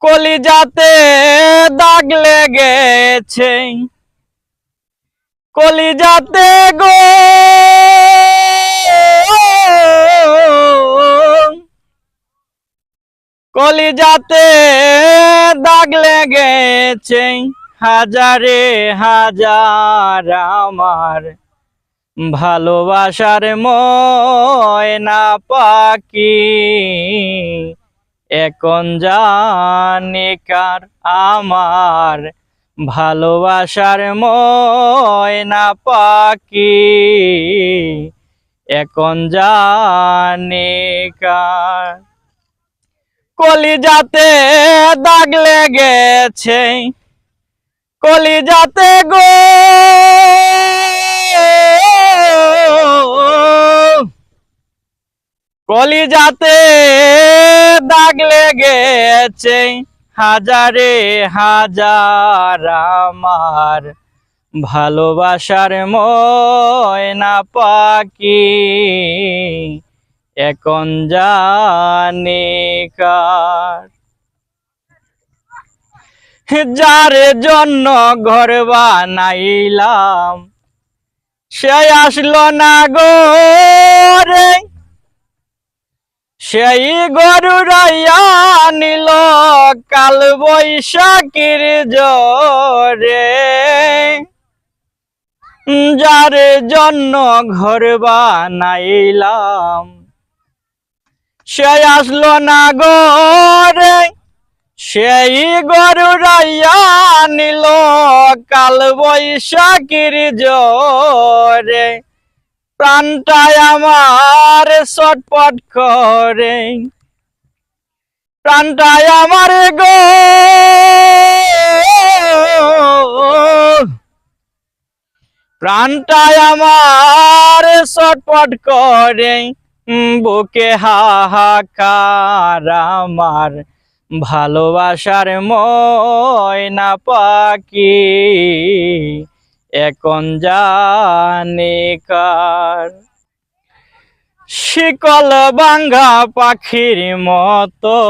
কলিজাতে দাগ লেগেছে, কলিজাতে গো কলিজাতে দাগ লেগেছে, হাজারে হাজার আমার ভালোবাসার ময়না পাখি। এখন জানি কার আমার ভালোবাসার ময়না পাখি, এখন জানি কার। কলিজাতে দাগ লেগেছে, কলিজাতে গো কলিজাতে দাগ লেগেছে, হাজারে হাজার আমার ভালোবাসার ময়না পাখি, এখন জানি কার। যার জন্য ঘর বানাইলাম সে আসলো না গো রে, সেই গরুরাইয়া নিল কাল বৈশাখীর জোরে। যার জন্য ঘর বানাইলাম সে আসলো না গো রে, সেই গরুরাইয়া নিল কাল বৈশাখীর জোরে। প্রাণটায় আমার ছটফট করে, প্রাণটায় আমার গো প্রাণটায় আমার ছটফট করে, বুকে হাহাকার আমার ভালোবাসার ময়না পাখি, এখন জানি কার। শিকল ভাঙ্গা পাখির মতো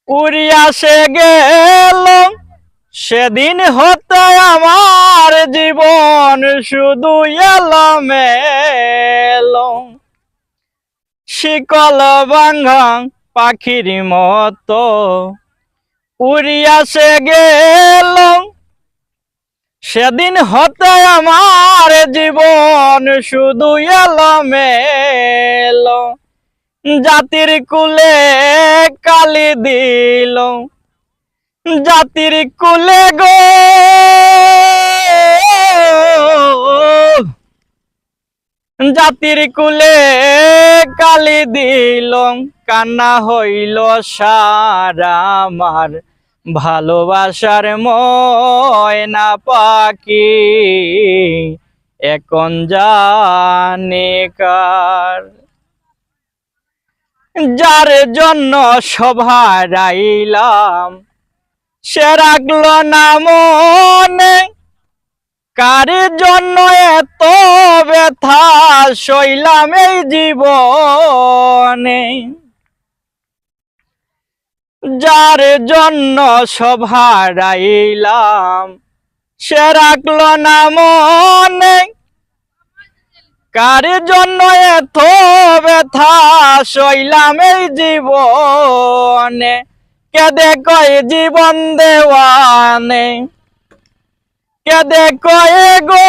উড়িয়া সে গেল, সেদিন হতে আমার জীবন শুধু এলোমেলো। শিকল ভাঙ্গা পাখির মতো উড়িয়া সে গেল, সেদিন হতে আমার জীবন শুধু এলোমেলো। জাতির কুলে কালি দিল, জাতির কুলে গো জাতির কুলে কালি দিল, কান্না হইল সারা আমার ভালোবাসার ময়না পাখি, এখন জানি কার। যার জন্য সভারাইলাম সে রাখলো না মনে, কার জন্য এত ব্যথা সইলাম এই জীবনে। যার জন্য সভারাইলাম সে রাখলো না মনে, কার জন্য এত ব্যথা সইলাম এই জীবনে। কেদে কয় জীবন দেওয়ানে, কেদে কয় গো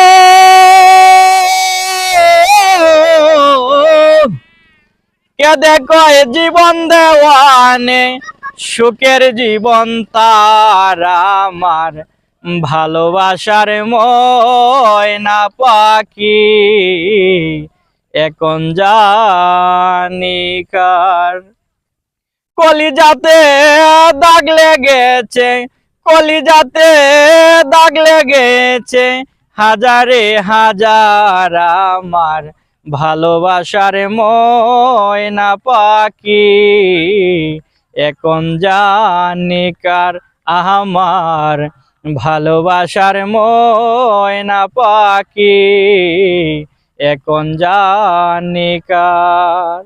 কেদে কয় জীবন দেওয়ানে, সুখের জীবন তার আমার ভালোবাসার ময়না পাখি, এখন জানি কার। কলিজাতে দাগ লেগেছে, কলিজাতে দাগ লেগেছে, হাজারে হাজার আমার ভালোবাসার ময়না পাখি, এখন জানি কার আমার ভালোবাসার ময়না পাখি, এখন জানি কার।